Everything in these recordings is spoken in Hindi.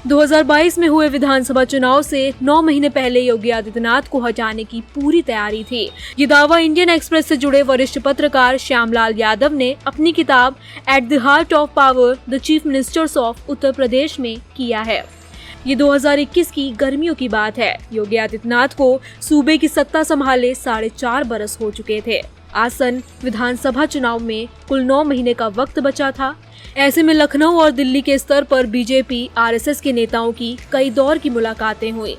2022 में हुए विधानसभा चुनाव से 9 महीने पहले योगी आदित्यनाथ को हटाने की पूरी तैयारी थी। ये दावा इंडियन एक्सप्रेस से जुड़े वरिष्ठ पत्रकार श्यामलाल यादव ने अपनी किताब at the heart of power the chief ministers of Uttar Pradesh में किया है। ये 2021 की गर्मियों की बात है। योगी आदित्यनाथ को सूबे की सत्ता संभाले 4.5 बरस हो चुके थे। आसन विधानसभा चुनाव में कुल 9 महीने का वक्त बचा था। ऐसे में लखनऊ और दिल्ली के स्तर पर बीजेपी आरएसएस के नेताओं की कई दौर की मुलाकातें हुई।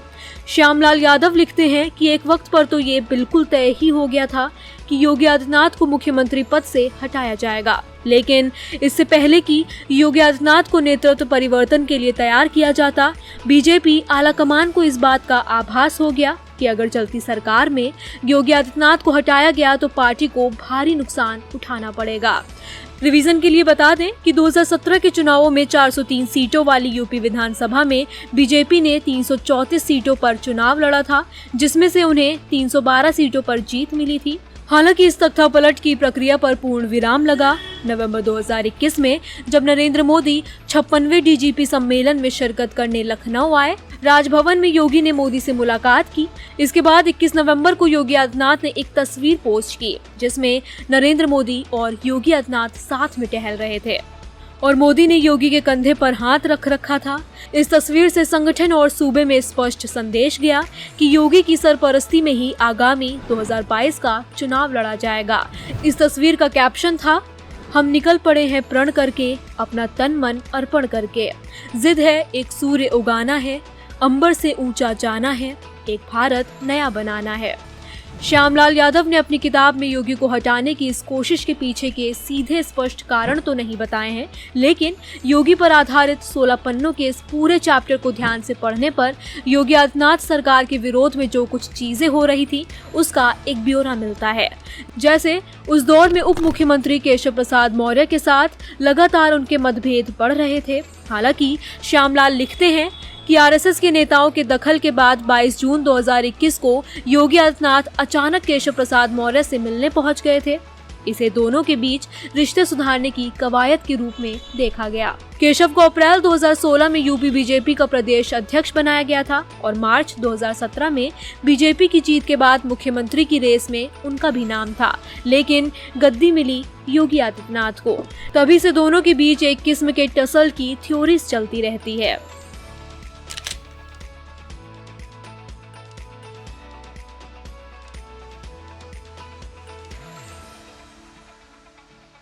श्यामलाल यादव लिखते हैं कि एक वक्त पर तो ये बिल्कुल तय ही हो गया था कि योगी आदित्यनाथ को मुख्यमंत्री पद से हटाया जाएगा, लेकिन इससे पहले कि योगी आदित्यनाथ को नेतृत्व परिवर्तन के लिए तैयार किया जाता, बीजेपी आलाकमान को इस बात का आभास हो गया कि अगर चलती सरकार में योगी आदित्यनाथ को हटाया गया तो पार्टी को भारी नुकसान उठाना पड़ेगा। रिवीजन के लिए बता दें कि 2017 के चुनावों में 403 सीटों वाली यूपी विधानसभा में बीजेपी ने 334 सीटों पर चुनाव लड़ा था, जिसमें से उन्हें 312 सीटों पर जीत मिली थी। हालांकि इस तख्तापलट की प्रक्रिया पर पूर्ण विराम लगा। नवंबर 2021 में जब नरेंद्र मोदी 56वें डीजीपी सम्मेलन में शिरकत करने लखनऊ आए, राजभवन में योगी ने मोदी से मुलाकात की। इसके बाद 21 नवंबर को योगी आदित्यनाथ ने एक तस्वीर पोस्ट की, जिसमें नरेंद्र मोदी और योगी आदित्यनाथ साथ में टहल रहे थे और मोदी ने योगी के कंधे पर हाथ रख रखा था। इस तस्वीर से संगठन और सूबे में स्पष्ट संदेश गया कि योगी की सरपरस्ती में ही आगामी 2022 का चुनाव लड़ा जाएगा। इस तस्वीर का कैप्शन था, हम निकल पड़े हैं प्रण करके, अपना तन मन अर्पण करके। जिद है एक सूर्य उगाना है, अंबर से ऊंचा जाना है, एक भारत नया बनाना है। श्यामलाल यादव ने अपनी किताब में योगी को हटाने की इस कोशिश के पीछे के सीधे स्पष्ट कारण तो नहीं बताए हैं, लेकिन योगी पर आधारित 16 पन्नों के इस पूरे चैप्टर को ध्यान से पढ़ने पर योगी आदित्यनाथ सरकार के विरोध में जो कुछ चीजें हो रही थी उसका एक ब्यौरा मिलता है। जैसे उस दौर में उप मुख्यमंत्री केशव प्रसाद मौर्य के साथ लगातार उनके मतभेद बढ़ रहे थे। हालांकि श्यामलाल लिखते हैं कि आरएसएस के नेताओं के दखल के बाद 22 जून 2021 को योगी आदित्यनाथ अचानक केशव प्रसाद मौर्य से मिलने पहुंच गए थे। इसे दोनों के बीच रिश्ते सुधारने की कवायद के रूप में देखा गया। केशव को अप्रैल 2016 में यूपी बीजेपी का प्रदेश अध्यक्ष बनाया गया था और मार्च 2017 में बीजेपी की जीत के बाद मुख्यमंत्री की रेस में उनका भी नाम था, लेकिन गद्दी मिली योगी आदित्यनाथ को। तभी से दोनों के बीच एक किस्म के टसल की थ्योरीज चलती रहती है।